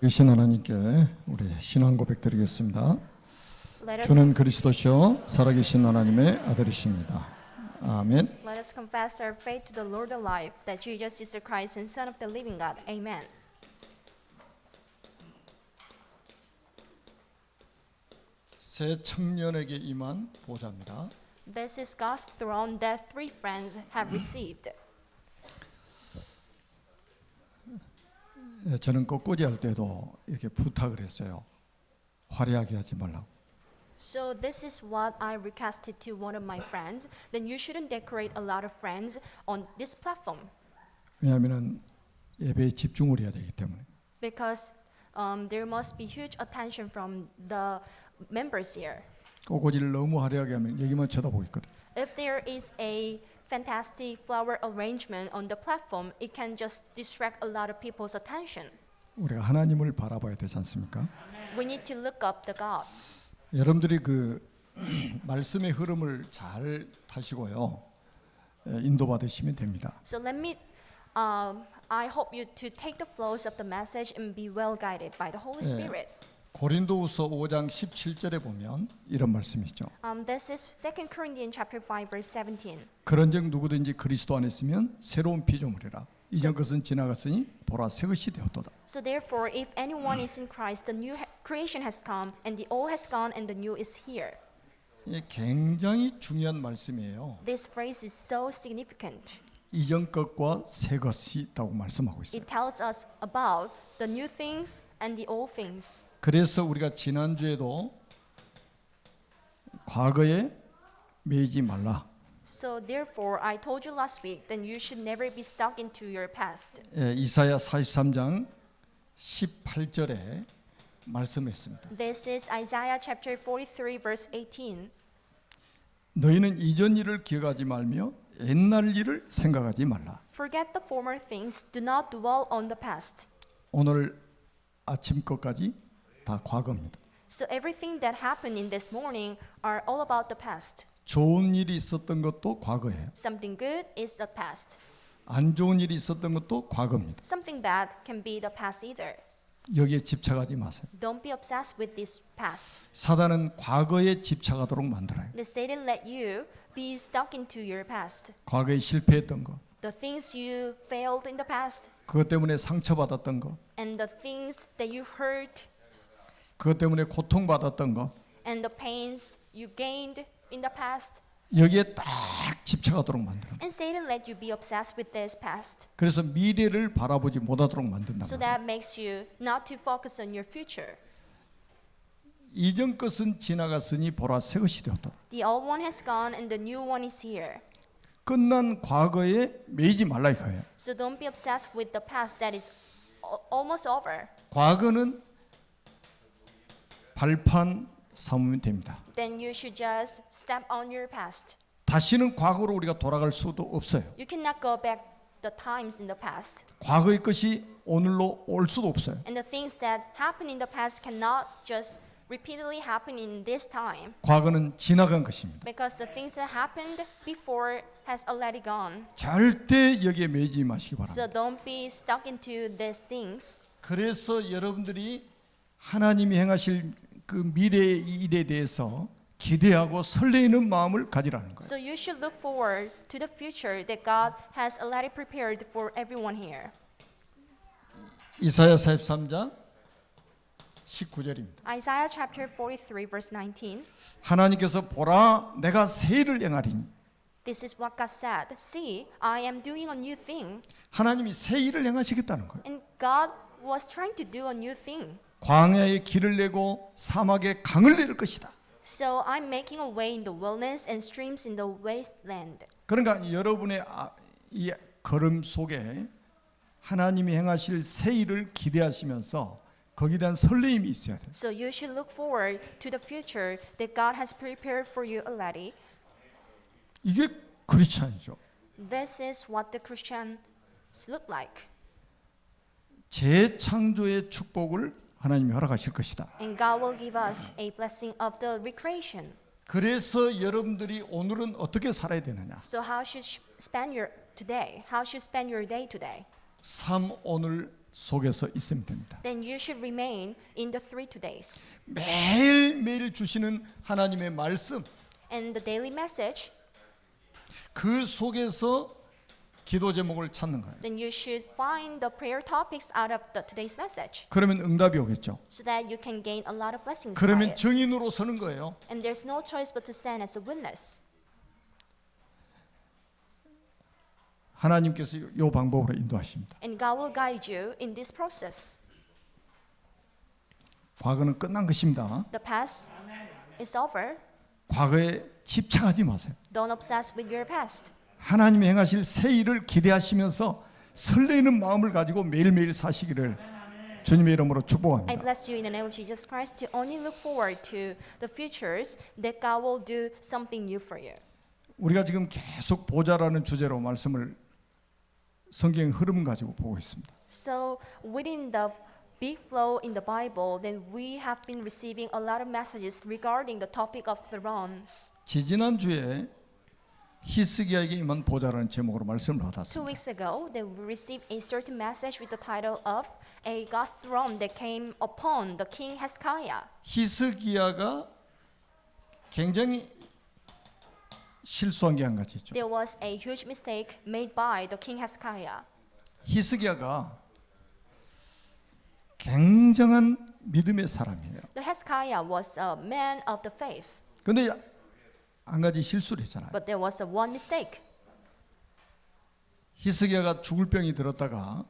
계신 하나님께 우리 신앙 고백 드리겠습니다. Let us, 주는 그리스도시요 살아계신 하나님의 아들이십니다. 아멘. let us confess our faith to the Lord alive, that Jesus is the Christ and Son of the living God. Amen. 새 청년에게 임한 보좌입니다. This is God's throne that three friends have received. 저는 꽃꽂이 할 때도 이렇게 부탁을 했어요. 화려하게 하지 말라고. So this is what I requested to one of my friends. Then you shouldn't decorate a lot of friends on this platform 왜냐하면 예배에 집중을 해야 되기 때문에. because there must be huge attention from the members here. 꽃꽂이를 너무 화려하게 하면 여기만 쳐다보고 있거든. If there is a fantastic flower arrangement on the platform, it can just distract a lot of people's attention. 우리가 하나님을 바라봐야 되지 않습니까? We need to look up the gods. 여러분들이 그 말씀의 흐름을 잘 타시고요. 인도받으시면 됩니다. So I hope you to take the flows of the message and be well guided by the Holy Spirit. 고린도후서 5장 17절에 보면 이런 말씀이 있죠. This is 2 Corinthians chapter 5 verse 17. 그런즉 누구든지 그리스도 안에 있으면 새로운 피조물이라. 이전 것은 지나갔으니 보라 새 것이 되었도다. So therefore, if anyone is in Christ, the new creation has come, and the old has gone, and the new is here. 이게 굉장히 중요한 말씀이에요. This phrase is so significant. 이전 것과 새 것이 있다고 말씀하고 있어요. It tells us about the new things and the old things. 그래서 우리가 지난주에도 과거에 매이지 말라. So therefore, I told you last week that you should never be stuck into your past. 이사야 43장 18절에 말씀했습니다. This is Isaiah chapter 43 verse 18. 너희는 이전 일을 기억하지 말며 옛날 일을 생각하지 말라. Forget the former things, do not dwell on the past. 오늘 아침 것까지 다 과거입니다. So everything that happened in this morning are all about the past. 좋은 일이 있었던 것도 과거예요. Something good is the past. 안 좋은 일이 있었던 것도 과거입니다. Something bad can be the past either. 여기에 집착하지 마세요. Don't be obsessed with this past. 사단은 과거에 집착하도록 만들어요. The Satan let you be stuck into your past. 과거에 실패했던 거, The things you failed in the past 그것 때문에 상처받았던 거, and the things that you hurt 그것 때문에 고통받았던 거, and the pains you gained in the past. 여기에 딱 집착하도록 만들어요. And Satan let you be obsessed with this past. 그래서 미래를 바라보지 못하도록 만든다. So that makes you not to focus on your future. 이전 것은 지나갔으니 보라 새 것이 되었다. The old one has gone and the new one is here. 끝난 과거에 매이지 말라 이거예요. So don't be obsessed with the past that is almost over. 과거는 발판 삼으면 됩니다. Then you should just step on your past. 다시는 과거로 우리가 돌아갈 수도 없어요. You cannot go back the times in the past. 과거의 것이 오늘로 올 수도 없어요. And the things that happened in the past cannot just repeatedly happen in this time. 과거는 지나간 것입니다. Because the things that happened before has already gone. 절대 여기에 매이지 마시기 So 바랍니다. don't be stuck into these things. 그래서 여러분들이 하나님이 행하실 그 미래의 일에 대해서 기대하고 설레이는 마음을 가지라는 거예요. So you should look forward to the future that God has already prepared for everyone here. 이사야 43장 19절입니다. Isaiah chapter 43 verse 19. 하나님께서 보라 내가 새 일을 행하리니. This is what God said. See, I am doing a new thing. 하나님이 새 일을 행하시겠다는 거예요. And God was trying to do a new thing. 광야에 길을 내고 사막에 강을 내릴 것이다. So I'm making a way in the wilderness and streams in the wasteland. 그러니까 여러분의 이 걸음 속에 하나님이 행하실 새 일을 기대하시면서 거기에 대한 설레임이 있어야 돼요. So you should look forward to the future that God has prepared for you already. 이게 크리스찬이죠. This is what the Christians look like. 재창조의 축복을 하나님이 허락하실 것이다. And God will give us a blessing of the recreation. 그래서 여러분들이 오늘은 어떻게 살아야 되느냐? So how should spend your today? How should spend your day today? 삶 오늘 속에서 있으면 됩니다. then you should remain in the 3 days. 매일매일 주시는 하나님의 말씀, And the daily message, 그 속에서 기도 제목을 찾는 거예요. then you should find the prayer topics out of today's message 그러면 응답이 오겠죠. so that you can gain a lot of blessings by 그러면 it. 증인으로 서는 거예요. And there's no choice but to stand as a witness. 하나님께서 이 방법으로 인도하십니다. And God will guide you in this process. 과거는 끝난 것입니다. The past is over. 과거에 집착하지 마세요. Don't obsess with your past. 하나님이 행하실 새 일을 기대하시면서 설레이는 마음을 가지고 매일매일 사시기를 주님의 이름으로 I 축복합니다. bless you in the name of Jesus Christ to only look forward to the futures that God will do something new for you. 우리가 지금 계속 보좌라는 주제로 말씀을 성경 흐름 가지고 보고 있습니다. So within the big flow in the Bible, then we have been receiving a lot of messages regarding the topic of thrones. 지지난주에 히스기야에게 임한 보좌라는 제목으로 말씀을 2 받았습니다. weeks ago, then we received a certain message with the title of a God's throne that came upon the king Hezekiah. 히스기야가 굉장히 실수한 게 한 가지 있죠. There was a huge mistake made by the king Hezekiah. 히스기야가 굉장한 믿음의 사람이에요. The Hezekiah was a man of the faith, 근데 한 가지 실수를 했잖아요. but there was a one mistake. 히스기야가 죽을 병이 들었다가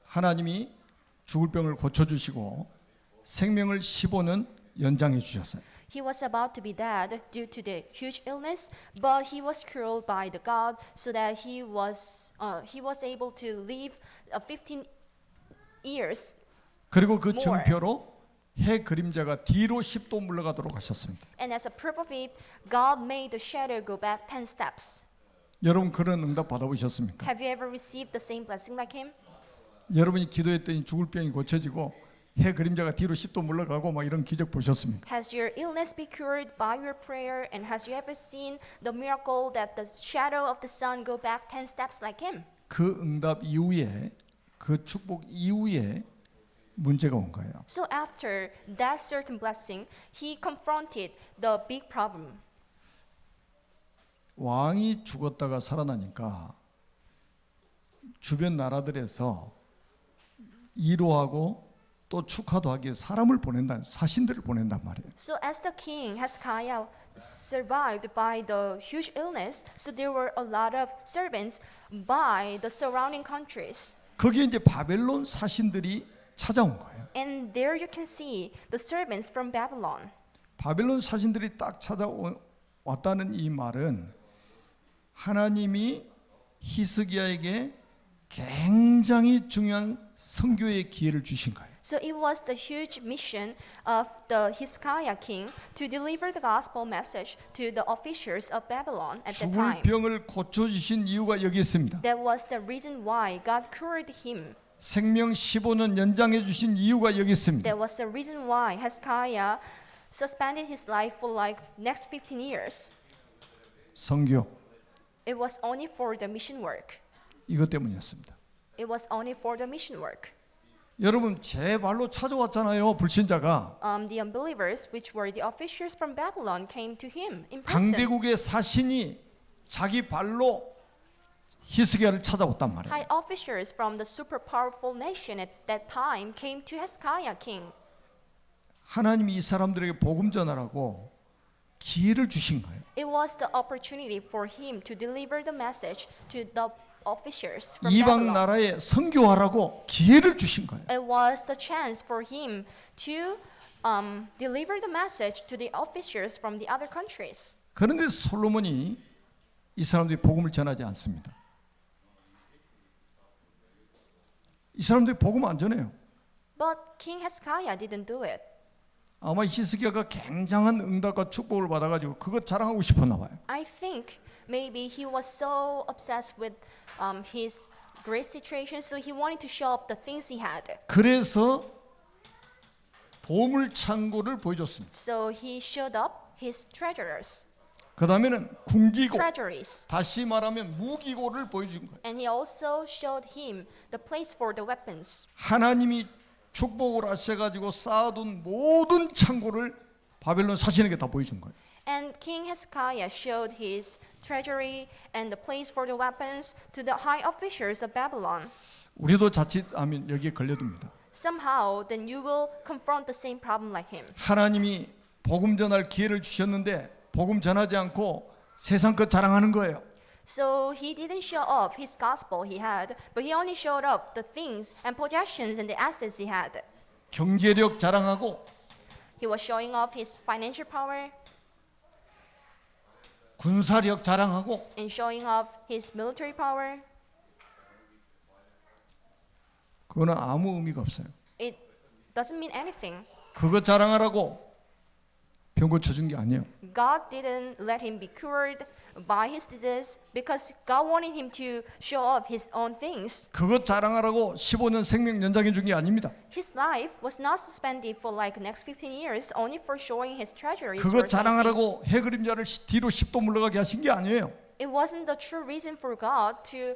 하나님이 죽을 병을 고쳐주시고 생명을 15년 연장해 주셨어요. He was about to be dead due to the huge illness, but he was cured by the God so that he was able to live 15 years. 그리고 그 More. 증표로 해 그림자가 뒤로 10도 물러가도록 하셨습니다. And as a proof of it, God made the shadow go back 10 steps. 여러분 그런 응답 받아보셨습니까? Have you ever received the same blessing like him? 여러분이 기도했더니 죽을 병이 고쳐지고 해 그림자가 뒤로 10도 물러가고 막 이런 기적 보셨습니까? Has your illness been cured by your prayer? And has you ever seen the miracle that the shadow of the sun go back 10 steps like him? 그 응답 이후에 그 축복 이후에 문제가 온 거예요. So after that certain blessing, he confronted the big problem. 왕이 죽었다가 살아나니까 주변 나라들에서 위로하고 또 축하도 하기 위해 사람을 보낸다, 사신들을 보낸단 말이에요. So as the king Hezekiah survived by the huge illness, so there were a lot of servants by the surrounding countries. 거기에 이제 바벨론 사신들이 찾아온 거예요. And there you can see the servants from Babylon. 바벨론 사신들이 딱 찾아왔다는 이 말은 하나님이 히스기야에게 굉장히 중요한 선교의 기회를 주신 거예요. So it was the huge mission of the Hezekiah king to deliver the gospel message to the officials of Babylon at that 죽을 time. 병을 고쳐주신 이유가 여기 있습니다. That was the reason why God cured him. 생명 15년 연장해 주신 이유가 여기 있습니다. That was the reason why Hezekiah suspended his life for like next 15 years. 선교 It was only for the mission work. 이것 때문이었습니다. It was only for the mission work. 여러분 제 발로 찾아왔잖아요. 불신자가 The unbelievers, which were the officials from Babylon, came to him in person. 강대국의 사신이 자기 발로 히스기야를 찾아왔단 말이에요. High officers from the super powerful nation at that time came to Hezekiah king. 하나님이 이 사람들에게 복음 전하라고 기회를 주신 거예요. It was the opportunity for him to deliver the message to the officers from 이방 Babylon. 나라에 선교하라고 기회를 주신 거예요. It was the chance for him to deliver the message to the officers from the other countries. 그런데 솔로몬이 이 사람들이 복음을 전하지 않습니다. 이 사람들이 복음 안 전해요. But King Hezekiah didn't do it. 아마 히스기야가 굉장한 응답과 축복을 받아가지고 그것 자랑하고 싶었나 봐요. I think maybe he was so obsessed with his great situation, so he wanted to show up the things he had. 그래서 보물 창고를 보여줬습니다. So he showed up his treasures. 그 다음에는 군기고, treasuries. 다시 말하면 무기고를 보여준 거예요. And he also showed him the place for the weapons. 하나님이 축복을 하셔가지고 쌓아둔 모든 창고를 바벨론 사신에게 다 보여준 거예요. And King Hezekiah showed his treasury and the place for the weapons to the high officials of Babylon. 우리도 자칫하면 여기에 걸려듭니다. Somehow, then you will confront the same problem like him. 하나님이 복음 전할 기회를 주셨는데 복음 전하지 않고 세상 것 자랑하는 거예요. So he didn't show up his gospel he had, but he only showed up the things and possessions and the assets he had. 경제력 자랑하고 He was showing off his financial power 군사력 자랑하고 and showing off his military power. 그거는 아무 의미가 없어요. It doesn't mean anything. 그거 자랑하라고 병 고쳐준 게 아니에요. God didn't let him be cured by his disease because God wanted him to show off his own things. 그거 자랑하라고 15년 생명 연장해 준 게 아닙니다. His life was not suspended for like the next 15 years only for showing his treasuries. 그거 or some things. 자랑하라고 해 그림자를 뒤로 10도 물러가게 하신 게 아니에요. It wasn't the true reason for God to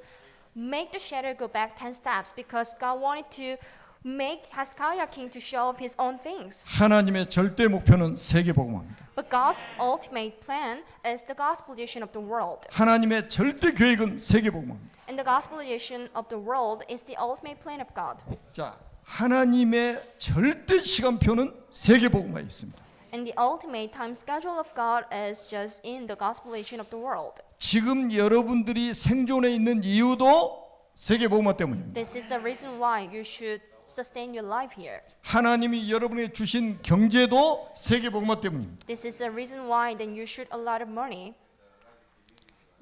make the shadow go back 10 steps because God wanted to make Hezekiah king to show off his own things. 하나님의 절대 목표는 세계 복음화입니다. But God's ultimate plan is the gospelization of the world. 하나님의 절대 계획은 세계 복음화입니다. And the gospelization of the world is the ultimate plan of God. 자, 하나님의 절대 시간표는 세계 복음화에 있습니다. And the ultimate time schedule of God is just in the gospelization of the world. 지금 여러분들이 생존해 있는 이유도 세계 복음화 때문입니다. This is the reason why you should sustain your life here. 하나님이 여러분에게 주신 경제도 세계 복음화 때문입니다. This is the reason why then you should a lot of money.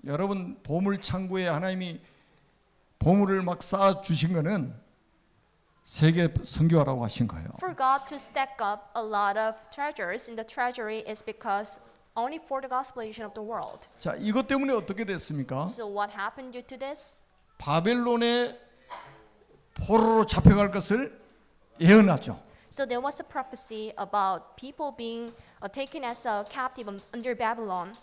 여러분 보물 창고에 하나님이 보물을 막 쌓아 주신 거는 세계 선교하라고 하신 거예요. For God to stack up a lot of treasures in the treasury is because only for the gospelization of the world. 자, 이것 때문에 어떻게 됐습니까? So what happened due to this? 바벨론의 포로로 잡혀갈 것을 예언하죠. So there was a prophecy about people being taken as a captive under Babylon.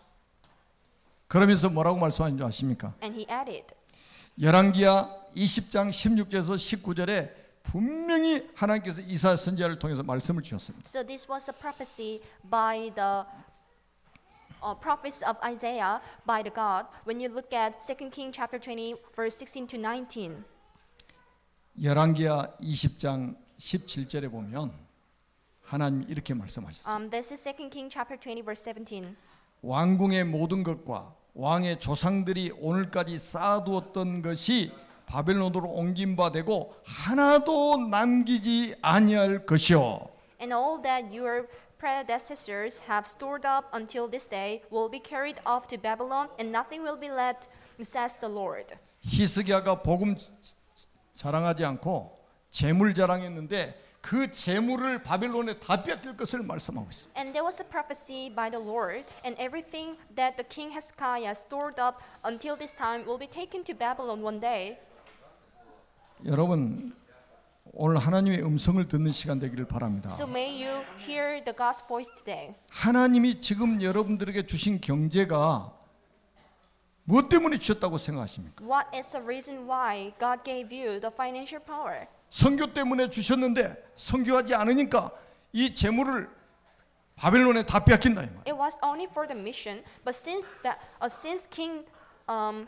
그러면서 뭐라고 말씀하는지 아십니까? And he added, 열왕기하 20장 16절에서 19절에 분명히 하나님께서 이사야 선지자를 통해서 말씀을 주셨습니다. so this was a prophecy by the prophets of Isaiah by the God. When you look at 2 Kings chapter 20 verse 16 to 19. 열왕기하 20장 17절에 보면 하나님이 이렇게 말씀하셨어요. This is 2 Kings chapter 20 verse 17. 왕궁의 모든 것과 왕의 조상들이 오늘까지 쌓아두었던 것이 바벨론으로 옮긴 바 되고 하나도 남기지 아니할 것이요. And all that your predecessors have stored up until this day will be carried off to Babylon, and nothing will be left, says the Lord. 히스기야가 복음 자랑하지 않고 재물 자랑했는데 그 재물을 바벨론에 다 뺏길 것을 말씀하고 있어요. And there was a prophecy by the Lord, and everything that the king Hezekiah stored up until this time will be taken to Babylon one day. 여러분 오늘 하나님의 음성을 듣는 시간 되기를 바랍니다. So may you hear the God's voice today. 하나님이 지금 여러분들에게 주신 경제가 무엇 때문에 주셨다고 생각하십니까? What is the reason why God gave you the financial power? 선교 때문에 주셨는데 선교하지 않으니까 이 재물을 바벨론에 다 빼앗긴다 이 말. It was only for the mission, but since King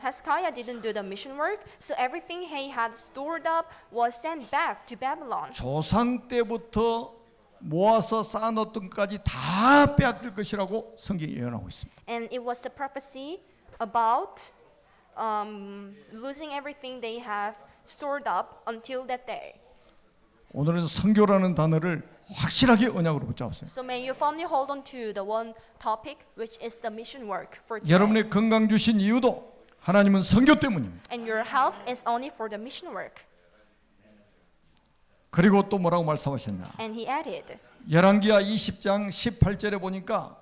Hezekiah didn't do the mission work, so everything he had stored up was sent back to Babylon. 조상 때부터 모아서 쌓아놓던 것까지 다 빼앗길 것이라고 성경이 예언하고 있습니다. And it was a prophecy about losing everything they have stored up until that day. 오늘은 선교라는 단어를 확실하게 언약으로 붙잡으세요. So may you firmly hold on to the one topic, which is the mission work for today. 여러분의 건강 주신 이유도 하나님은 선교 때문입니다. And your health is only for the mission work. 그리고 또 뭐라고 말씀하셨냐? And he added, 열왕기하 20장 18절에 보니까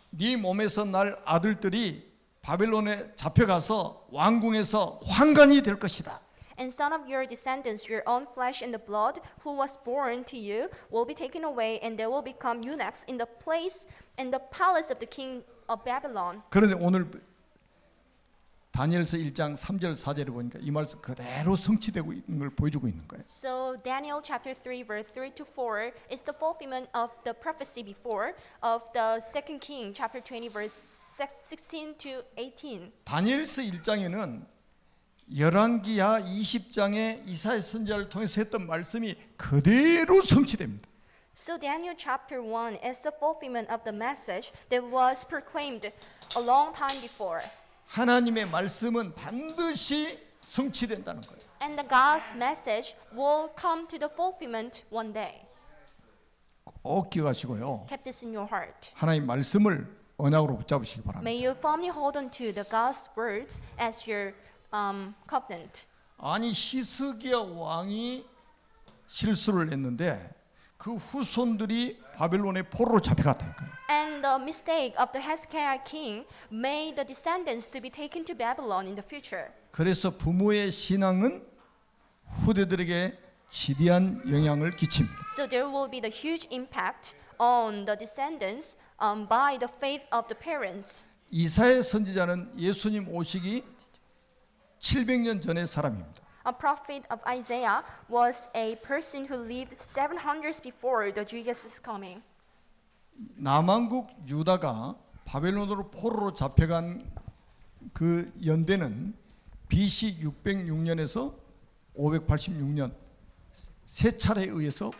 네 몸에서 날 아들들이 바벨론에 잡혀가서 왕궁에서 환관이 될 것이다. And some of your descendants, your own flesh and the blood, who was born to you, will be taken away, and they will become eunuchs in the place and the palace of the king of Babylon. 그런데 오늘 다니엘서 1장 3절 4절에 보니까 이 말씀 그대로 성취되고 있는 걸 보여주고 있는 거예요. So Daniel chapter 3 verse 3 to 4 is the fulfillment of the prophecy before of the second king chapter 20 verse 16 to 18. 다니엘서 1장에는 열왕기하 20장의 이사야 선지자를 통해서 했던 말씀이 그대로 성취됩니다. So Daniel chapter 1 is the fulfillment of the message that was proclaimed a long time before. 하나님의 말씀은 반드시 성취된다는 거예요. And the God's message will come to the fulfillment one day. 꼭 기억하시고요. Keep this in your heart. 하나님 말씀을 언약으로 붙잡으시기 바랍니다. May you firmly hold on to the God's words as your covenant. 아니 히스기야 왕이 실수를 했는데 그 후손들이 바벨론의 포로로 잡혀갔다니까요. And the mistake of the Hezekiah king made the descendants to be taken to Babylon in the future. 그래서 부모의 신앙은 후대들에게 지대한 영향을 끼칩니다. So there will be the huge impact on the descendants by the faith of the parents. 이사야 선지자는 예수님 오시기 700년 전의 사람입니다. A prophet of Isaiah was a person who lived 700 before the Jesus' coming. 남왕국 유다가 바벨론으로 포로로 잡혀간 그 연대는 BC 606년에서 586년 세 차례에 의해서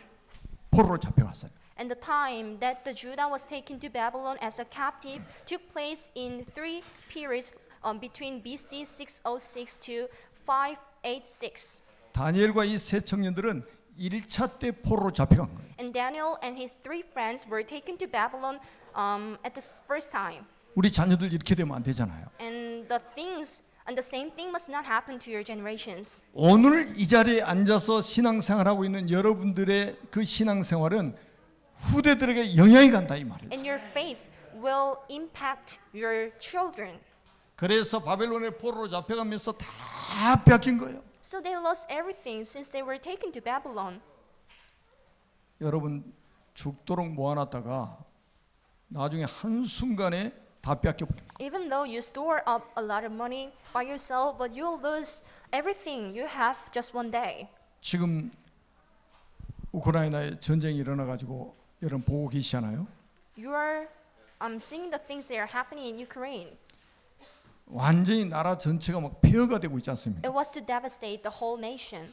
포로로 잡혀갔어요. And the time that the Judah was taken to Babylon as a captive took place in 3 periods between BC 606 to 586. 다니엘과 이 세 청년들은 1차 때 포로로 잡혀간 거예요. And Daniel and his 3 friends were taken to Babylon at the first time. 우리 자녀들 이렇게 되면 안 되잖아요. And the same thing must not happen to your generations. 오늘 이 자리에 앉아서 신앙생활하고 있는 여러분들의 그 신앙생활은 후대들에게 영향이 간다 이 말이에요. And your faith will impact your children. 그래서 바벨론의 포로로 잡혀가면서 다 뺏긴 거예요. So they lost everything since they were taken to Babylon. 여러분 죽도록 모아놨다가 나중에 한순간에 다 뺏겨버립니다. Even though you store up a lot of money by yourself, but you'll lose everything you have just one day. 지금 우크라이나에 전쟁이 일어나가지고 여러분 보고 계시잖아요. You are seeing the things that are happening in Ukraine. 완전히 나라 전체가 막 폐허가 되고 있지 않습니까? It was to devastate the whole nation.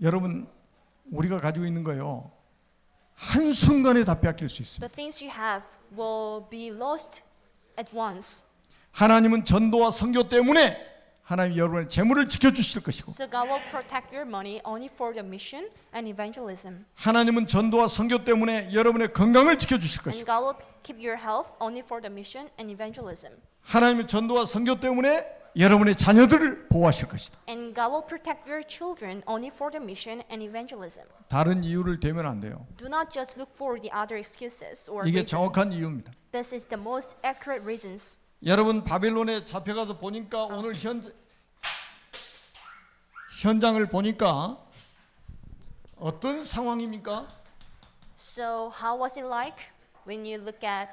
여러분 우리가 가지고 있는 거요 한순간에 다 뺏길 수 있습니다. The things you have will be lost at once. 하나님은 전도와 선교 때문에 하나님 여러분의 재물을 지켜주실 것이고 So God will protect your money only for the mission and evangelism. 하나님은 전도와 선교 때문에 여러분의 건강을 지켜주실 And 것이고 God will keep your health only for the mission and evangelism. 하나님은 전도와 선교 때문에 여러분의 자녀들을 보호하실 것이다. And God will protect your children only for the mission and evangelism. 다른 이유를 대면 안 돼요. Do not just look for the other excuses or 이게 reasons. 정확한 이유입니다. This is the most accurate reasons. 여러분 바벨론에 잡혀가서 보니까 오늘 현장을 보니까 어떤 상황입니까? So how was it like when you look at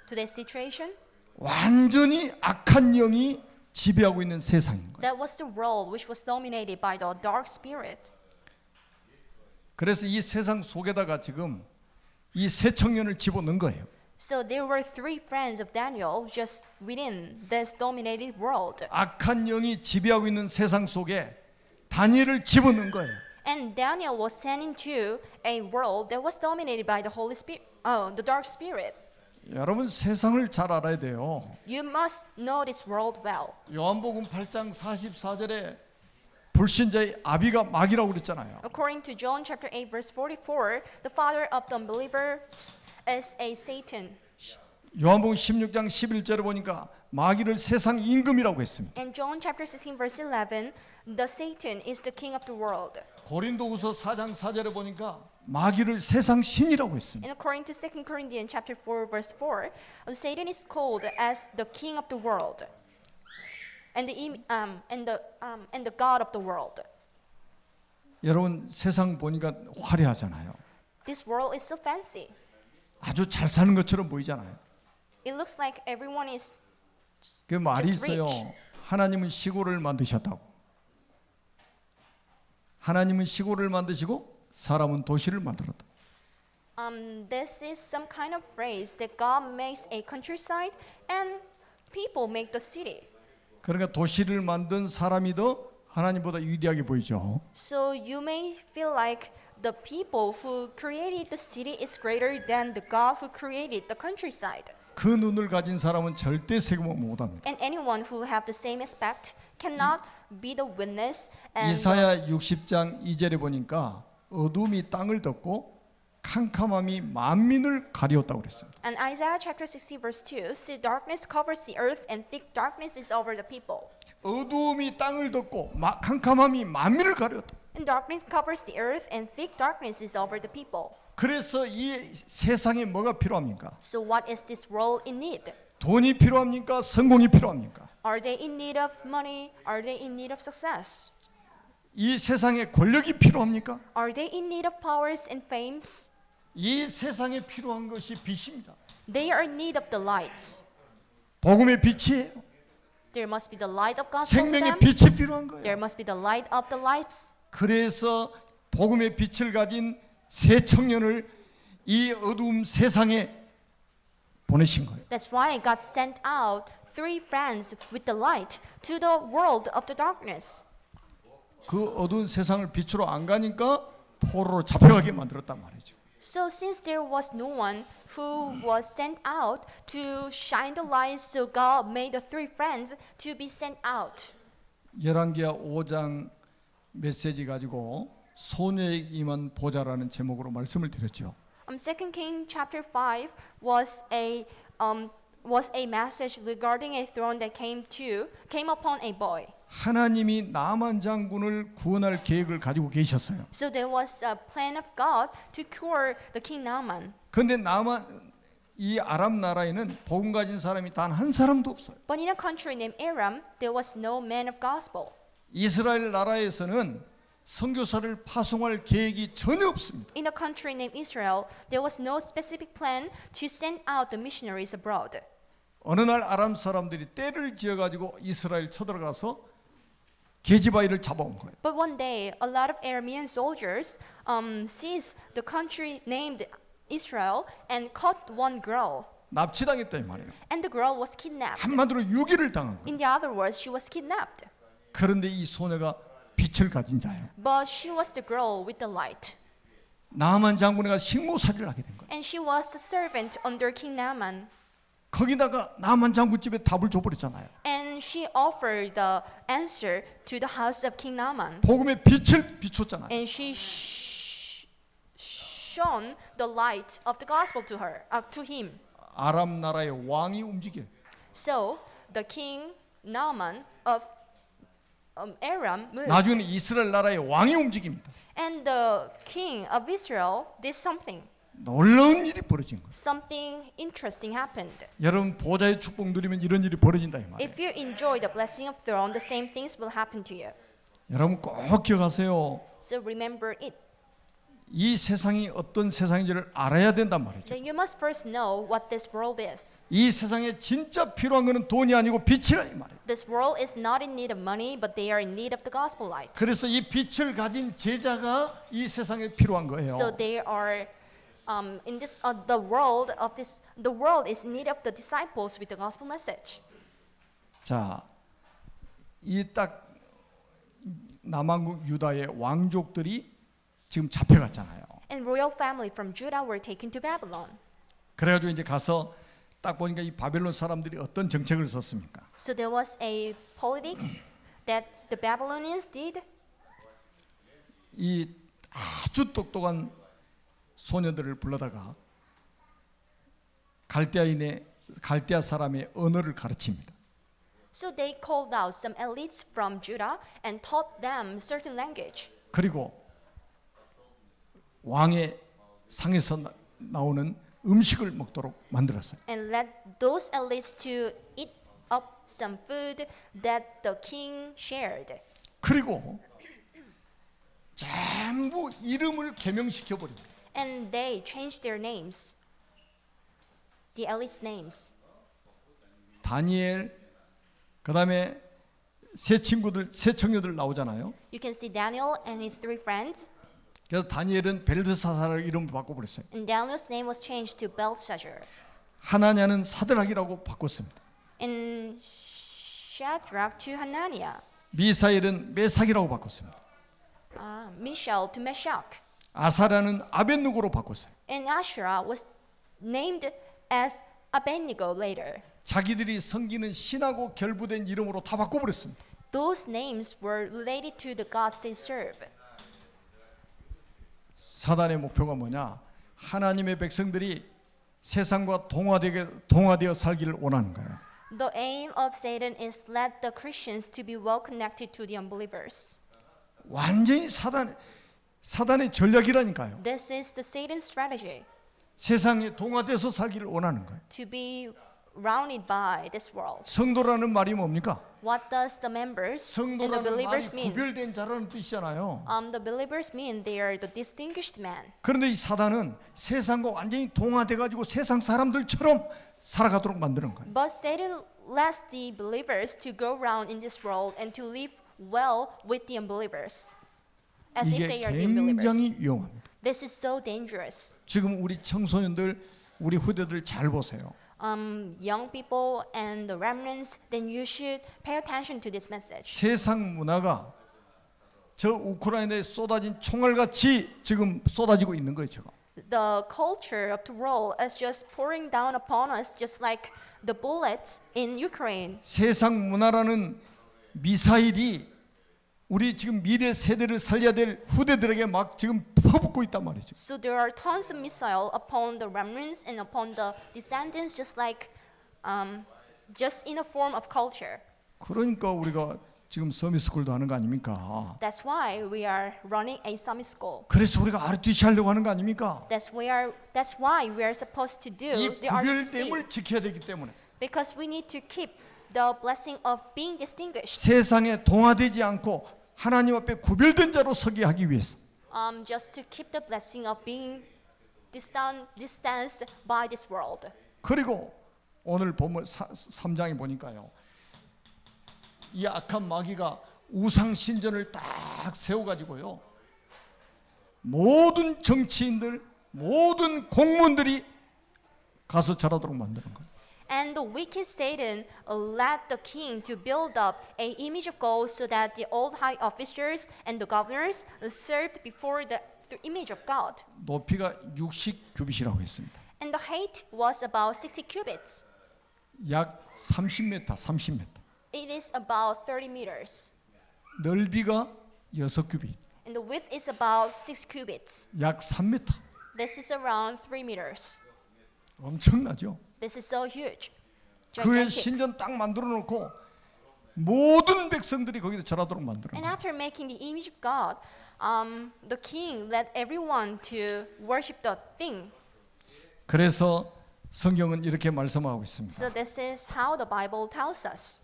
today's situation? 완전히 악한 영이 지배하고 있는 세상인 거예요. That was the world which was dominated by the dark spirit. 그래서 이 세상 속에다가 지금 이 세 청년을 집어넣은 거예요. So there were 3 friends of Daniel just within this dominated world. 악한 영이 지배하고 있는 세상 속에 다니엘을 집어넣은 거예요. And Daniel was sent into a world that was dominated by the Holy Spirit, the dark spirit. 여러분 세상을 잘 알아야 돼요. You must know this world well. 요한복음 8장 44절에 불신자의 아비가 마귀라고 그랬잖아요. According to John chapter 8 verse 44, the father of the unbelievers is a Satan. 요한복음 16장 11절에 보니까 마귀를 세상 임금이라고 했습니다. And John chapter 16 verse 11, the Satan is the king of the world. 고린도후서 4장 4절에 보니까 마귀를 세상 신이라고 했습니다. And according to 2 Corinthians chapter 4 verse 4, Satan is called as the king of the world. and the God of the world. 여러분 세상 보니까 화려하잖아요. This world is so fancy. 아주 잘 사는 것처럼 보이잖아요. It looks like everyone is 그 말이 just 있어요. rich. 하나님은 시골을 만드셨다고. 하나님은 시골을 만드시고 사람은 도시를 만들었다. This is some kind of phrase that God makes a countryside and people make the city. 그러니까 도시를 만든 사람이 더 하나님보다 위대하게 보이죠. So you may feel like the people who created the city is greater than the God who created the countryside. 그 눈을 가진 사람은 절대 세금을 못합니다. And anyone who have the same aspect cannot be the witness. And 이사야 60장 2절에 보니까 어둠이 땅을 덮고 캄캄함이 만민을 가리웠다고 그랬어요. And Isaiah chapter 60 verse 2, see darkness covers the earth and thick darkness is over the people. 어둠이 땅을 덮고 캄캄함이 만민을 가리웠다. And darkness covers the earth and thick darkness is over the people. 그래서 이 세상에 뭐가 필요합니까? So what is this world in need? 돈이 필요합니까? 성공이 필요합니까? Are they in need of money? Are they in need of success? 이 세상에 권력이 필요합니까? Are they in need of powers and fames? 이 세상에 필요한 것이 빛입니다. They are in need of the light. 복음의 빛이에요. There must be the light of gospel to 생명의 them. 빛이 필요한 거예요. There must be the light of the lives. 그래서 복음의 빛을 가진 새 청년을 이 어두운 세상에 보내신 거예요. That's why God sent out 3 friends with the light to the world of the darkness. 그 어두운 세상을 빛으로 안 가니까 포로로 잡혀가게 만들었단 말이죠. So since there was no one who was sent out to shine the light, so God made the 3 friends to be sent out. 열왕기하 5장 메시지 가지고 소녀에게 임한 보좌라는 제목으로 말씀을 드렸죠. 2 King chapter 5 was a message regarding a throne that came upon a boy. 하나님이 나만 장군을 구원할 계획을 가지고 계셨어요. So there was a plan of God to cure the king Naaman. 그런데 나만 이 아람 나라에는 복음 가진 사람이 단 한 사람도 없어요. But in a country named Aram, there was no man of gospel. 이스라엘 나라에서는 선교사를 파송할 계획이 전혀 없습니다. In a country named Israel, there was no specific plan to send out the missionaries abroad. 어느 날 아람 사람들이 떼를 지어 가지고 이스라엘 쳐들어가서 계집아이를 잡아온 거예요. But one day, a lot of Aramean soldiers seized the country named Israel and caught one girl. 납치당했다 이 말이에요. And the girl was kidnapped. 한마디로 유기를 당한 거예요. In the other words, she was kidnapped. 그런데 이 소녀가 빛을 가진 자예요. But she was the girl with the light. 나만 장군이가 식모살이를 하게 된 거예요. And she was a servant under King Naaman. 거기다가 나만 장군 집에 답을 줘버렸잖아요. And she offered the answer to the house of King Naaman. 복음의 빛을 비췄잖아요. And she shone the light of the gospel to him. 아람 나라의 왕이 움직여. So the king Naaman of Aram moved. 나중에는 이스라엘 나라의 왕이 움직입니다. And the king of Israel did something. 놀라운 일이 벌어진 거예요. Something interesting happened. 여러분 보좌의 축복 누리면 이런 일이 벌어진다 이 말이에요. If you enjoy the blessing of throne, the same things will happen to you. 여러분 꼭 기억하세요. So remember it. 이 세상이 어떤 세상인지를 알아야 된단 말이죠. Then you must first know what this world is. 이 세상에 진짜 필요한 것은 돈이 아니고 빛이라 이 말이에요. This world is not in need of money, but they are in need of the gospel light. 그래서 이 빛을 가진 제자가 이 세상에 필요한 거예요. So they are in this the world is in need of the disciples with the gospel message. 자, 이 딱 남왕국 유다의 왕족들이 지금 잡혀갔잖아요. And royal family from Judah were taken to Babylon. 그래가지고 이제 가서 딱 보니까 이 바벨론 사람들이 어떤 정책을 썼습니까? So there was a politics that the Babylonians did. 이 아주 똑똑한 소녀들을 불러다가 갈대아 사람의 언어를 가르칩니다. So they called out some elites from Judah and taught them certain language. 그리고 왕의 상에서 나오는 음식을 먹도록 만들었어요. And led those elites to eat up some food that the king shared. 그리고 전부 이름을 개명시켜 버립니다. And they changed their names, the elites' names. 다니엘, 그다음에 세 친구들, 세 청년들 나오잖아요. You can see Daniel and his three friends. 그래서 다니엘은 벨드사사를 이름을 바꿔버렸어요. And Daniel's name was changed to Belshazzar. 하나냐는 사드락이라고 바꿨습니다. And Shadrach to Hananiah. 미사엘은 메삭이라고 바꿨습니다. Mishael to Meshach. 아사라는 아벳누고로 바꿨어요. And Asherah was named as Abednego later. 자기들이 섬기는 신하고 결부된 이름으로 다 바꿔버렸습니다. Those names were related to the gods they serve. 사단의 목표가 뭐냐? 하나님의 백성들이 세상과 동화되어 살기를 원하는 거예요. The aim of Satan is let the Christians to be well connected to the unbelievers. 완전히 사단의 전략이라니까요. This is the Satan's strategy 세상에 동화돼서 살기를 원하는 거예요. to be surrounded by this world. 성도라는 말이 뭡니까? What does the members and the 성도라는 말이 believers mean? 구별된 자라는 뜻이잖아요. The believers mean they are the distinguished man. 그런데 이 사단은 세상과 완전히 동화돼 가지고 세상 사람들처럼 살아가도록 만드는 거예요. But Satan lets the believers to go around in this world and to live well with the unbelievers, as if 이게 they are the unbelievers. 굉장히 위험합니다. This is so dangerous. 지금 우리 청소년들, 우리 후대들 잘 보세요. Young people and the remnants, then you should pay attention to this message. 세상 문화가 저 우크라이나에 쏟아진 총알같이 지금 쏟아지고 있는 거예요, 제가. The culture of the world is just pouring down upon us, just like the bullets in Ukraine. 세상 문화라는 미사일이 우리 지금 미래 세대를 살려야 될 후대들에게 막 지금 퍼붓고 있단 말이죠. So there are tons of missiles upon the remnants and upon the descendants, just like, just in a form of culture. 그러니까 우리가 지금 서밋스쿨도 하는 거 아닙니까? That's why we are running a summit school. 그래서 우리가 RTC 하려고 하는 거 아닙니까? That's why we are supposed to do 이 the RTC, 구별됨을 지켜야 되기 때문에 because we need to keep the blessing of being distinguished. 세상에 동화되지 않고 하나님 앞에 구별된 자로 서게 하기 위해서. Just to keep the blessing of being distanced by this world. 그리고 오늘 보면 3장에 보니까요. 이 악한 마귀가 우상 신전을 딱 세워 가지고요. 모든 정치인들, 모든 공무원들이 가서 절하도록 만드는 거예요. And the wicked Satan led the king to build up a image of gold so that the old high officers and the governors served before the image of God. 높이가 60규빗이라고 했습니다. And the height was about 60 cubits. 약 30m, 30m. It is about 30 meters. 넓이가 6규빗, And the width is about 6 cubits. 약 3m. This is around 3 meters. 엄청나죠? This is so huge. 그의 Gigantic. 신전 딱 만들어 놓고 모든 백성들이 거기서 절하도록 만들어 And 놓은 after making the image of God, the king led everyone to worship the thing. 그래서 성경은 이렇게 말씀하고 있습니다. So this is how the Bible tells us.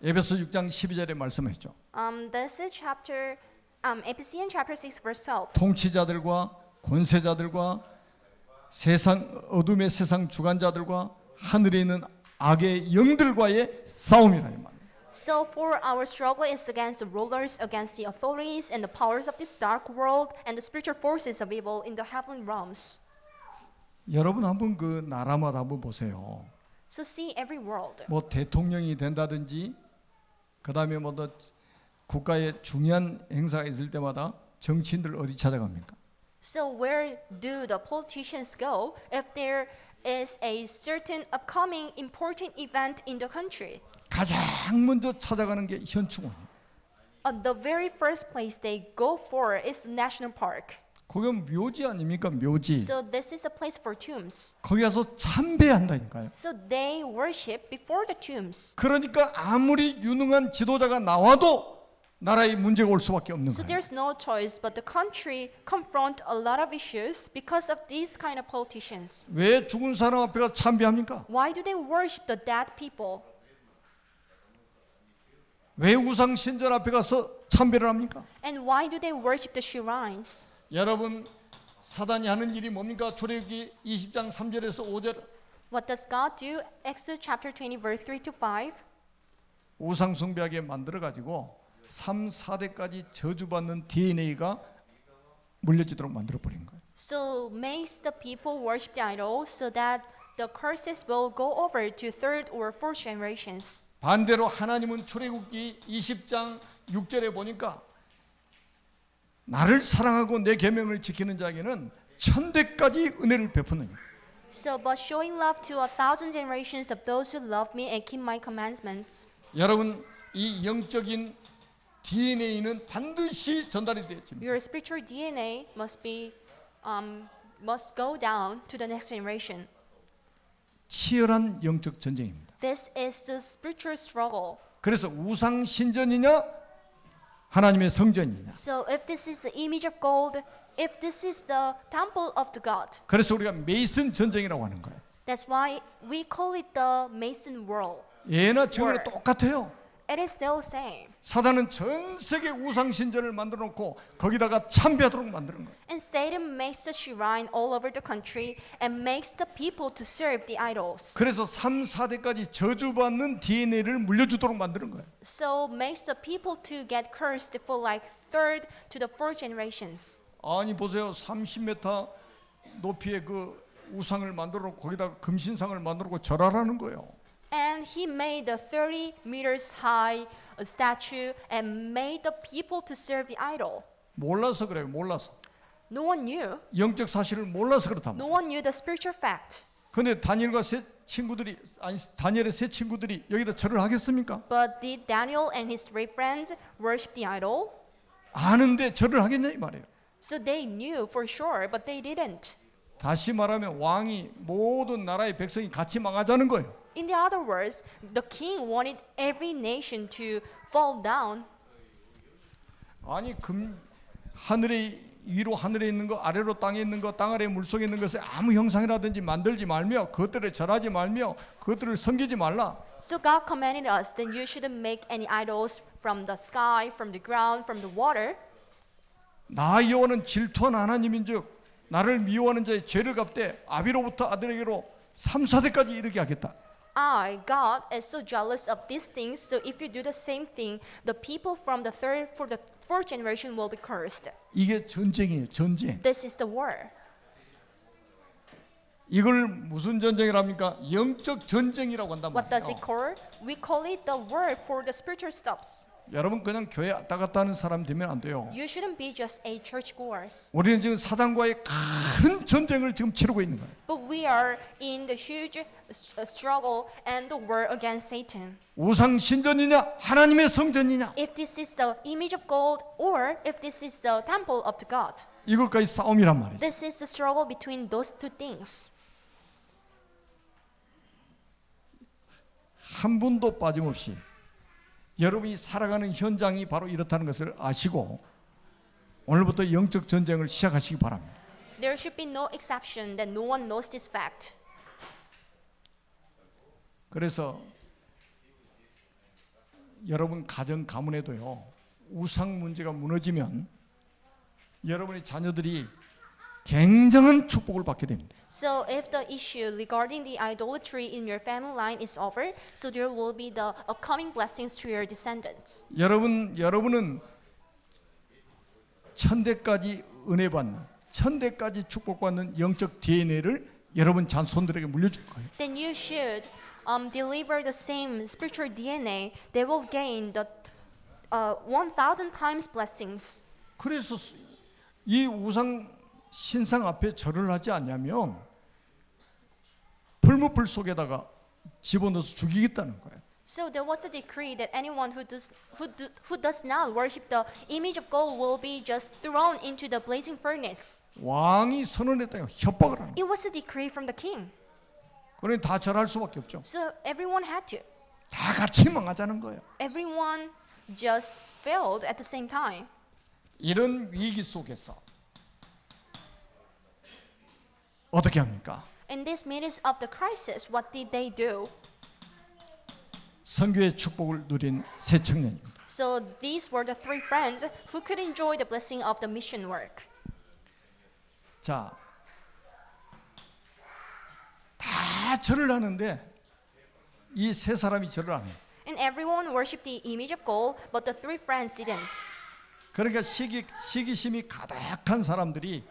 에베소 6장 12절에 말씀했죠. This is Ephesians chapter 6 verse 12. 통치자들과 권세자들과 어둠의 세상 주관자들과 하늘에 있는 악의 영들과의 싸움이라 이 말이에요. So for our struggle is against the rulers, against the authorities and the powers of this dark world and the spiritual forces of evil in the heavenly realms. 여러분 한번 그 나라마다 한번 보세요. So see every world. 뭐 대통령이 된다든지 그다음에 뭐 국가의 중요한 행사가 있을 때마다 정치인들 어디 찾아갑니까? So where do the politicians go if there is a certain upcoming important event in the country? 가장 먼저 찾아가는 게 현충원이에요. The very first place they go for is the national park. 그건 묘지 아닙니까? 묘지. So this is a place for tombs. 거기 가서 참배한다니까요. So they worship before the tombs. 그러니까 아무리 유능한 지도자가 나와도 나라에 문제가 올 수밖에 없는 So 거예요. there's no choice but the country confront a lot of issues because of these kind of politicians. 왜 죽은 사람 앞에 가서 참배합니까? Why do they worship the dead people? 왜 우상 신전 앞에 가서 참배를 합니까? And why do they worship the shrines? 여러분, 사단이 하는 일이 뭡니까? 출애굽기 20장 3절에서 5절. What does God do? Exodus chapter 20 verse 3 to 5. 우상 숭배하게 만들어 가지고 3, 4대까지 저주받는 DNA가 물려지도록 만들어 버린 거예요. So makes the people worship the idols so that the curses will go over to third or fourth generations. 반대로 하나님은 출애굽기 20장 6절에 보니까 나를 사랑하고 내 계명을 지키는 자에게는 천대까지 은혜를 베푸느니. So, but showing love to 1,000 generations of those who love me and keep my commandments. 여러분, 이 영적인 DNA는 반드시 전달이 되어집니다. Your spiritual DNA must go down to the next generation. 치열한 영적 전쟁입니다. This is the spiritual struggle. 그래서 우상 신전이냐 하나님의 성전이냐. So, if this is the image of gold, if this is the temple of the God, 그래서 우리가 메이슨 전쟁이라고 하는 거예요. that's why we call it the Mason world. 예나 지금이나 똑같아요. It is still the same. 사단은 전 세계 우상 신전을 만들어 놓고 거기다가 참배하도록 만드는 거예요. And Satan makes a shrine all over the country and makes the people to serve the idols. 그래서 3, 4대까지 저주받는 DNA를 물려주도록 만드는 거예요. So makes the people to get cursed for like third to the fourth generations. 아니 보세요. 30m 높이의 그 우상을 만들어 놓고 거기다가 금신상을 만들어 놓고 절하라는 거예요. And he made a 30 meters high statue and made the people to serve the idol. 몰라서 그래요. 몰라서. No one knew. 영적 사실을 몰라서 그렇다. No one knew the spiritual fact. 근데 다니엘과 세 친구들이 다니엘의 세 친구들이 여기다 절을 하겠습니까? But did Daniel and his three friends worship the idol? 아는데 절을 하겠냐 이 말이에요. So they knew for sure, but they didn't. 다시 말하면 왕이 모든 나라의 백성이 같이 망하자는 거예요. In the other words, the king wanted every nation to fall down. 아니 하늘에 위로 하늘에 있는 거 아래로 땅에 있는 거 땅 아래 물속에 있는 것을 아무 형상이라든지 만들지 말며 그것들을 절하지 말며 그것들을 섬기지 말라. So God commanded us that you shouldn't make any idols from the sky, from the ground, from the water. 나 여호와는 질투한 하나님인즉 나를 미워하는 자의 죄를 갚되 아비로부터 아들에게로 3, 4대까지 이르게 하겠다. I, God, is so jealous of these things, so if you do the same thing, the people from the third for the fourth generation will be cursed. 이게 전쟁이에요. 전쟁. This is the war. 이걸 무슨 전쟁이랍니까? 영적 전쟁이라고 한단 What does 말이에요. it call? We call it the war for the spiritual stuffs. 여러분 그냥 교회 왔다 갔다 하는 사람 되면 안 돼요. You shouldn't be just a churchgoers. 우리는 지금 사단과의 큰 전쟁을 지금 치르고 있는 거예요. But we are in the huge struggle and the war against Satan. 우상 신전이냐 하나님의 성전이냐 If this is the image of gold or if this is the temple of the God. 이것까지 싸움이란 말이죠. This is the struggle between those two things. 한 분도 빠짐없이 여러분이 살아가는 현장이 바로 이렇다는 것을 아시고 오늘부터 영적 전쟁을 시작하시기 바랍니다. There should be no exception that no one knows this fact. 그래서 여러분 가정 가문에도요 우상 문제가 무너지면 여러분의 자녀들이 굉장한 축복을 받게 됩니다. So if the issue regarding the idolatry in your family line is over, so there will be the upcoming blessings to your descendants. 여러분은 천대까지 은혜 받는 천대까지 축복받는 영적 DNA를 여러분 자손들에게 물려줄 거예요. Then you should deliver the same spiritual DNA. They will gain the 1,000 times blessings. 그래서 이 우상 신상 앞에 절을 하지 않냐면 불무불 속에다가 집어넣어서 죽이겠다는 거예요. So there was a decree that anyone who does not worship the image of gold will be just thrown into the blazing furnace. 왕이 선언했다가 협박을 하는 거예요. It was a decree from the king. 그러니 다 절할 수밖에 없죠. So everyone had to. 다 같이 망하자는 거예요. Everyone just failed at the same time. 이런 위기 속에서 어떻게 합니까? In this midst of the crisis, what did they do? 선교의 축복을 누린 새 청년입니다. So these were the three friends who could enjoy the blessing of the mission work. 자, 다 절을 하는데 이 세 사람이 절을 안 해요. And everyone worshipped the image of gold, but the three friends didn't. 그러니까 시기심이 가득한 사람들이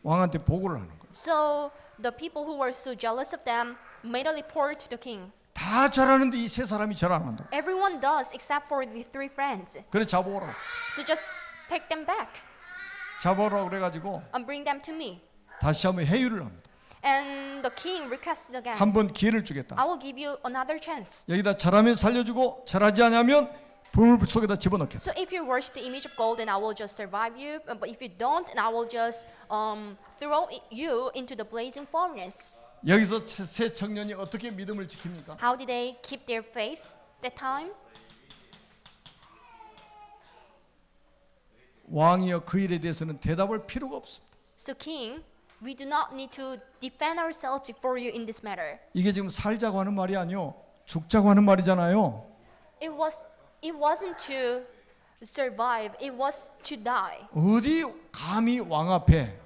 왕한테 보고를 하는 거예요. So the people who were so jealous of them made a report to the king. 다 절하는데 이 세 사람이 절 안 한다. Everyone does except for the three friends. 그래 잡아오라. So just take them back 잡아오라 그래가지고 and bring them to me. 다시 한번 회유를 합니다. And the king requested again, 한 번 기회를 주겠다. I will give you another chance. 여기다 절하면 살려주고 절하지 않으면 불 속에다 집어넣겠다. So if you worship the image of gold, then I will just survive you. But if you don't, then I will just throw you into the blazing furnace. 여기서 세 청년이 어떻게 믿음을 지킵니까? How did they keep their faith that time? 왕이여 그 일에 대해서는 대답할 필요가 없습니다. So king, we do not need to defend ourselves before you in this matter. 이게 지금 살자고 하는 말이 아니요 죽자고 하는 말이잖아요. It wasn't to survive, it was to die. 어디 감히 왕 앞에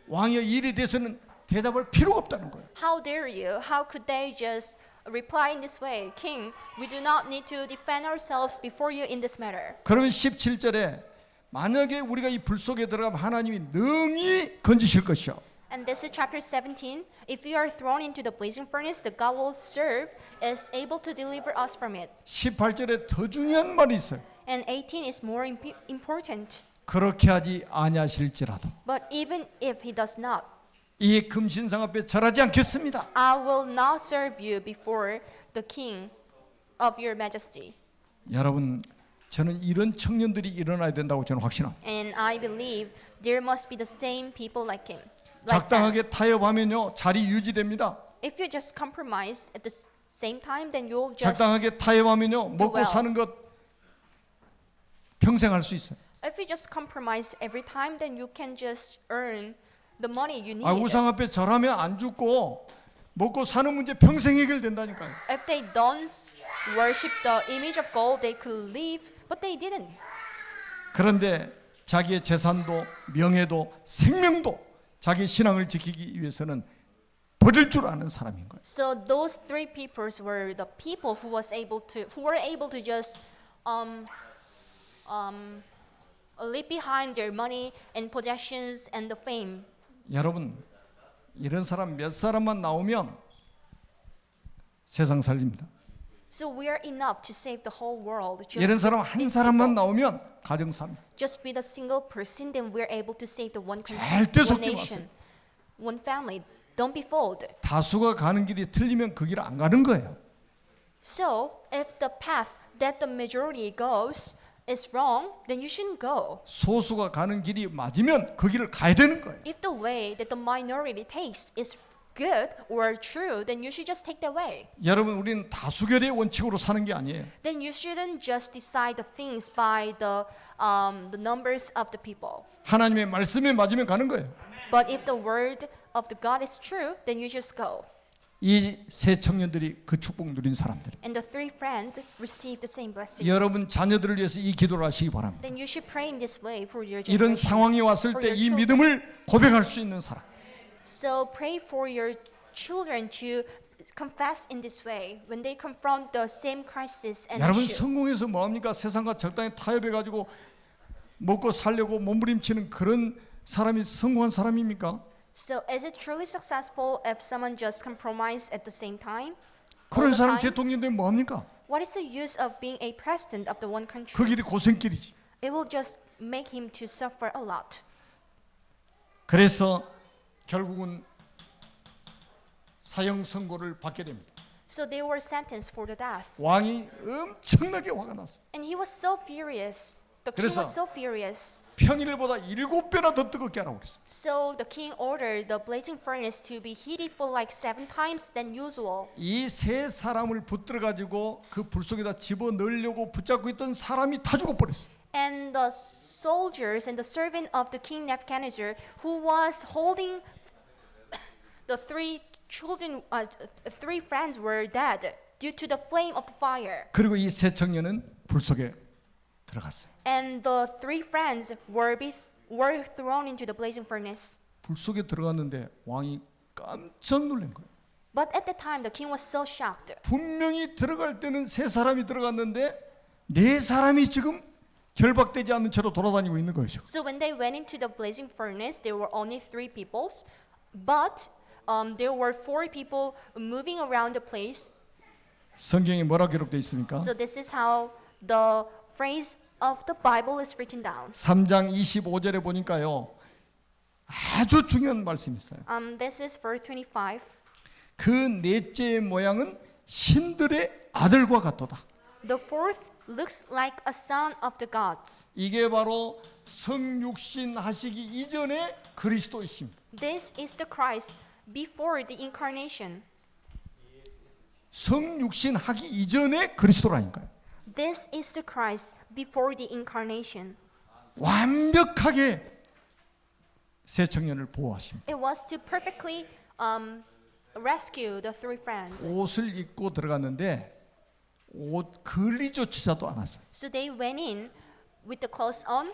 왕이여 이 일에 대해서는 대답할 필요가 없다는 거예요. How dare you? How could they just reply in this way? King, we do not need to defend ourselves before you in this matter. 그러면 17절에 만약에 우리가 이 불 속에 들어가면 하나님이 능히 건지실 것이요. And this is chapter 17. If you are thrown into the blazing furnace, the God will serve is able to deliver us from it. 18절에 더 중요한 말이 있어요. And 18 is more important. 그렇게 하지 아니하실지라도 But even if he does not, 이 금신상 앞에 절하지 않겠습니다. I will not serve you before the king of your majesty. 여러분, 저는 이런 청년들이 일어나야 된다고 저는 확신합니다. And I believe there must be the same people like him. Like that. 작당하게 타협하면요 자리 유지됩니다. If you just compromise at the same time, then you'll just. 작당하게 타협하면요 먹고 well. 사는 것 평생 할 수 있어요. If you just compromise every time, then you can just earn the money you need. 우상 앞에 절하면 안 죽고 먹고 사는 문제 평생 해결된다니까요. If they don't worship the image of gold, they could live, but they didn't. 그런데 자기의 재산도 명예도 생명도 자기 신앙을 지키기 위해서는 버릴 줄 아는 사람인 거예요. So those three peoples were the people who were able to just leave behind their money and possessions and the fame. 여러분, 이런 사람 몇 사람만 나오면 세상 살립니다. So we are enough to save the whole world. 이런 사람 한 사람만 나오면 가정 삽니다. Just with a single person, then we're able to save the one 절대 one 속지 nation, one family. Don't be fooled. 다수가 가는 길이 틀리면 그 길 안 가는 거예요. So if the path that the majority goes is wrong, then you shouldn't go. 소수가 가는 길이 맞으면 그 길을 가야 되는 거예요. If the way that the minority takes is good or true, then you should just take that way. 여러분, 우리는 다수결의 원칙으로 사는 게 아니에요. Then you shouldn't just decide the things by the numbers of the people. 하나님의 말씀에 맞으면 가는 거예요. But if the word of the God is true, then you just go. 이 세 청년들이 그 축복 누린 사람들. And the three friends received the same blessings. 여러분 자녀들을 위해서 이 기도를 하시기 바랍니다. Then you should pray in this way for your 이런 generations, 상황이 왔을 for 때 your 이 children. 믿음을 고백할 수 있는 사람. So pray for your children to confess in this way when they confront the same crisis and 여러분 issue. 성공해서 뭐합니까? 세상과 적당히 타협해가지고 먹고 살려고 몸부림치는 그런 사람이 성공한 사람입니까? So is it truly successful if someone just compromise at the same time? all 그런 the 사람 time? 대통령 되면 뭐합니까? What is the use of being a president of the one country? 그 길이 고생길이지. It will just make him to suffer a lot. 그래서 결국은 사형 선고를 받게 됩니다. So they were sentenced for the death. 왕이 엄청나게 화가 났어요. And he was so furious. The king 그래서 was so furious. 평일보다 7배나 더 뜨겁게 하라고 그랬어요. So the king ordered the blazing furnace to be heated for like 7 times than usual. 이 세 사람을 붙들어 가지고 그 불 속에다 집어 넣으려고 붙잡고 있던 사람이 다 죽어버렸어요. And the soldiers and the servant of the king Nebuchadnezzar, who was holding the three friends were dead due to the flame of the fire. 그리고 이 세 청년은 불 속에 들어갔어요. And the three friends were thrown into the blazing furnace. 불 속에 들어갔는데 왕이 깜짝 놀란 거예요. But at the time, the king was so shocked. 분명히 들어갈 때는 세 사람이 들어갔는데 네 사람이 지금 결박되지 않는 채로 돌아다니고 있는 거예요. So when they went into the blazing furnace, there were only 3 people, but there were 4 people moving around the place. 성경에 뭐라 기록되어 있습니까? So this is how the phrase of the Bible is written down. 3장 25절에 보니까요. 아주 중요한 말씀이 있어요. This is verse 25. 그 넷째의 모양은 신들의 아들과 같도다. The fourth looks like a son of the gods. 이게 바로 성육신 하시기 이전의 그리스도이십니다. This is the Christ before the incarnation. 성육신 하기 이전의 그리스도라니까요. This is the Christ before the incarnation. 완벽하게 세 청년을 보호하십니다. It was to perfectly rescue the 3 friends. 옷을 입고 들어갔는데 옷 걸리조차도 않았어요. So they went in with the clothes on,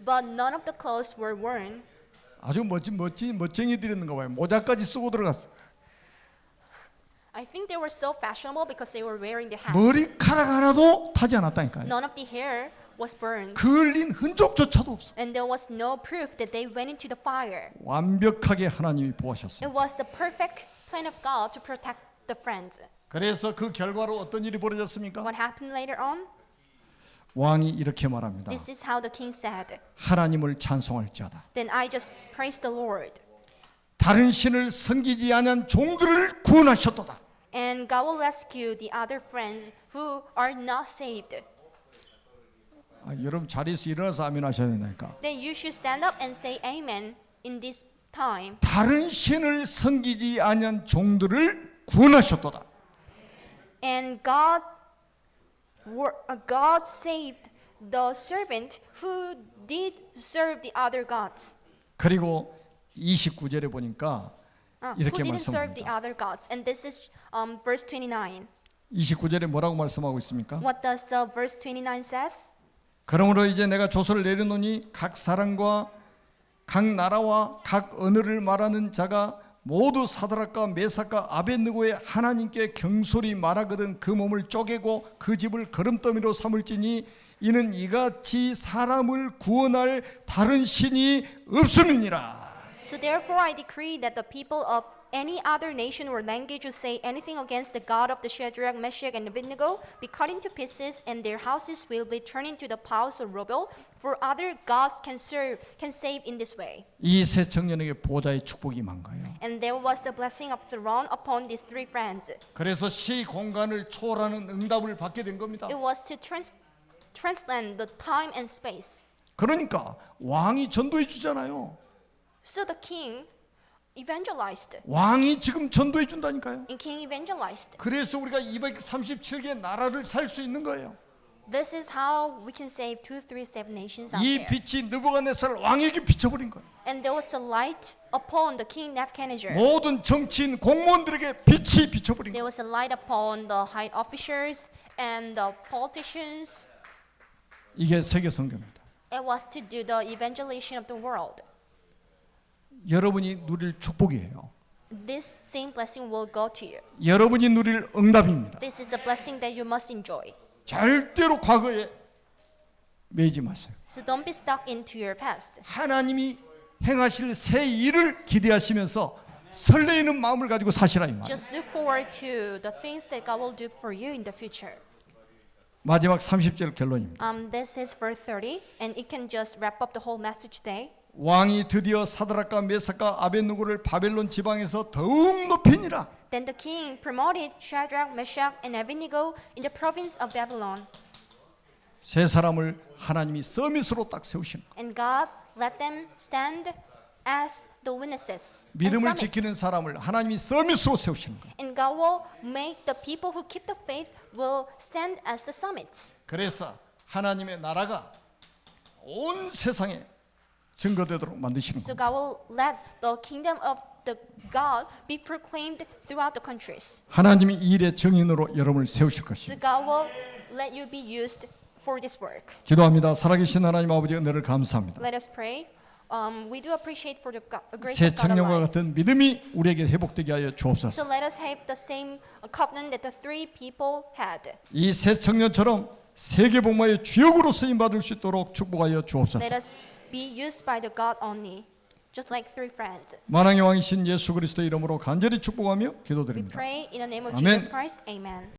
but none of the clothes were worn. 아주 멋쟁이들이었는가 봐요. 모자까지 쓰고 들어갔어요. I think they were so fashionable because they were wearing the hats. 머리카락 하나도 타지 않았다니까요. None of the hair was burned. 걸린 흔적조차도 없어. And there was no proof that they went into the fire. 완벽하게 하나님이 보호하셨어요. It was the perfect plan of God to protect the friends. 그래서 그 결과로 어떤 일이 벌어졌습니까? What happened later on? 왕이 이렇게 말합니다. This is how the king said. 하나님을 찬송할지어다. Then I just praised the Lord. 다른 신을 섬기지 않은 종들을 구원하셨도다. And God will rescue the other friends who are not saved. 여러분 자리에서 일어나서 아멘 하셔야 된다니까. Then you should stand up and say amen in this time. 다른 신을 섬기지 않은 종들을 구원하셨도다. And God saved the servant who did serve the other gods. 그리고 29절에 보니까 Who 이렇게 didn't serve the 말씀합니다. other gods. And this is verse 29. 29절에 뭐라고 말씀하고 있습니까? What does the verse 29 says? 그러므로 이제 내가 조서를 내려놓으니 각 사람과 각 나라와 각 언어를 말하는 자가 모두 사드락과 메삭과 아벳느고의 하나님께 경솔히 말하거든 그 몸을 쪼개고 그 집을 거름더미로 삼을지니 이는 이같이 사람을 구원할 다른 신이 없음이니라. So therefore I decree that the people of any other nation or language who say anything against the God of the Shadrach, Meshach, and Abednego be cut into pieces, and their houses will be turned into the piles of rubble. For other gods can save in this way. 이 세 청년에게 보좌의 축복이 임한 거예요. And there was the blessing of throne upon these 3 friends. 그래서 시 공간을 초월하는 응답을 받게 된 겁니다. It was to transcend the time and space. 그러니까 왕이 전도해 주잖아요. So the king evangelized. 왕이 지금 전도해 준다니까요. And king evangelized. 그래서 우리가 237개 나라를 살 수 있는 거예요. This is how we can save 237 nations out 이 there. 빛이 느부갓네살 왕에게 비춰버린 거예요. And there was a light upon the king Nebuchadnezzar. 모든 정치인 공무원들에게 빛이 비춰버린 There 거예요. was a light upon the high officers and the politicians. 이게 세계 선교입니다. It was to do the evangelization of the world. 여러분이 누릴 축복이에요. This same blessing will go to you. 여러분이 누릴 응답입니다. This is a blessing that you must enjoy. 절대로 과거에 매이지 마세요. So don't be stuck into your past. 하나님이 행하실 새 일을 기대하시면서 설레이는 마음을 가지고 사시라 이 말이에요. Just look forward to the things that God will do for you in the future. 마지막 30절 결론입니다. This is verse 30, and it can just wrap up the whole message today. 왕이 드디어 사드락과 메삭과 아벳느고를 바벨론 지방에서 더욱 높이니라. Then the king promoted Shadrach, Meshach, and Abednego in the province of Babylon. 세 사람을 하나님이 서밋으로 딱 세우시는 거예요. And God let them stand as the witnesses. and 믿음을 summits. 지키는 사람을 하나님이 서밋으로 세우시는 거예요. And God will make the people who keep the faith will stand as the summits. 그래서 하나님의 나라가 온 세상에 증거되도록 만드시는 So 거예요. God will let the kingdom of the God be proclaimed throughout the countries. 하나님이 이 일의 정인으로 여러분을 세우실 So 것입니다. God will let you be used for this work. 기도합니다. 살아계신 하나님 아버지 은혜를 감사합니다. Let us pray. We do appreciate for the grace 새 of God 청년과 alive. 같은 믿음이 우리에게 회복되게 하여 So 주옵소서. let us have the same covenant that the three people had. 이 새 청년처럼 세계 복마의 주역으로 쓰임 받을 수 있도록 축복하여 Let 주옵소서. us be used by the God only, just like three friends. 만왕의 왕이신 예수 그리스도의 이름으로 간절히 축복하며 We 기도드립니다. pray in the name of Amen. Jesus Christ. Amen.